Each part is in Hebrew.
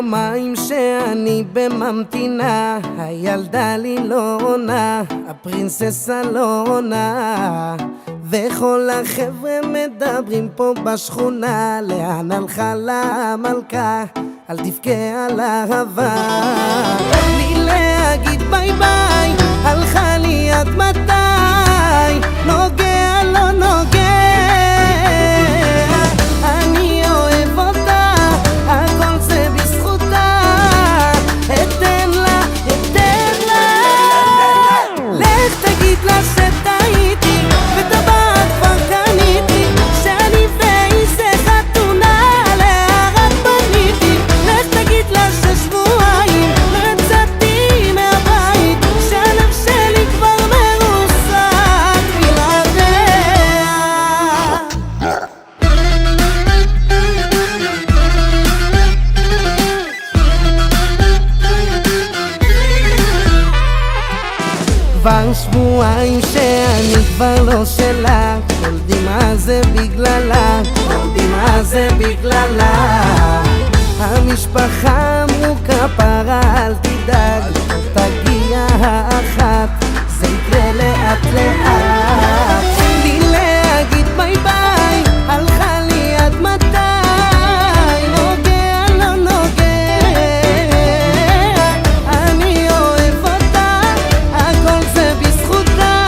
יומיים שאני בממתינה, הילדה לי לא עונה, הפרינססה לא עונה, וכל החבר'ה מדברים פה בשכונה, לאן הלכה לה המלכה, אל תבכה על אהבה. לי להגיד ביי ביי, הלכה לי עד מתי, נוגע לא נוגע, אני אוהב אותה, הכל זה בזכותה, אתן לה, אתן לה. לך תגיד לה שטעיתי, וטבעת כבר קניתי, שאני ואיזה חתונה להרת בניתי. לך תגיד לה ששבועיים לא יצאתי מהבית, שהלב שלי כבר מרוסק בלעדיה. כבר שבועיים שאני כבר לא שלה, כל דמעה זה בגללה, כל דמעה זה בגללה. המשפחה אמרו כפרה אל תדאג, תגיע האחת, זה יקרה לאט לאט. לי להגיד ביי ביי, הלכה לי עד מתי, נוגע לא נוגע, אני אוהב אותה, הכל זה בזכותה,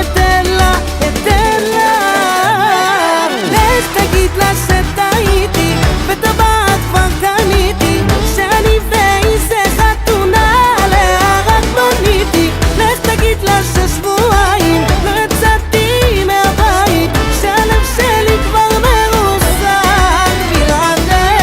אתן לה, אתן לה. לך תגיד לה שטעיתי, וטבעת כבר קניתי, שאני ואיזה חתונה להרת בניתי. לך תגיד לה ששבועיים לא יצאתי מהבית, שהלב שלי כבר מרוסק בלעדיה.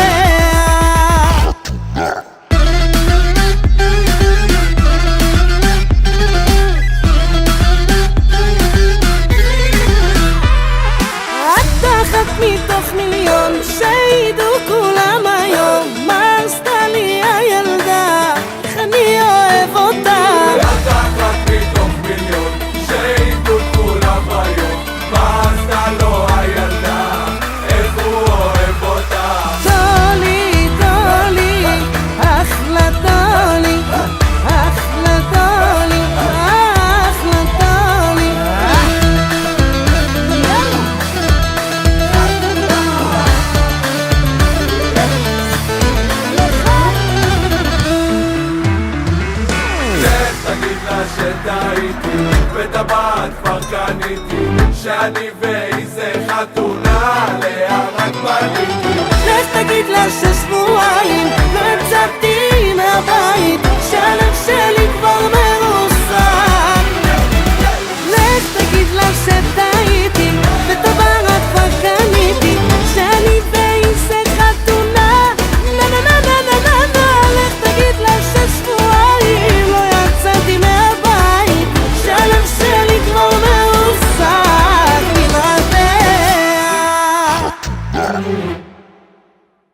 את אחת מתוך מיליון, שידעו כולם היום מה עשתה לי הילדה, איך אני אוהב אותה. את אחת מתוך מיליון, שידעו כולם היום מה עשתה לו הילדה, איך הוא אוהב אותה. דולי, דולי, אחלה דולי, אחלה דולי, אחלה דולי. לך תגיד לה שטעיתי, וטבעת כבר קניתי, שאני ואיזה חתונה להרת בניתי. לך תגיד לה ששבועיים לא יצאתי מהבית, שהלב שלי כבר מרוסק. לך תגיד לה שטעיתי, וטבעת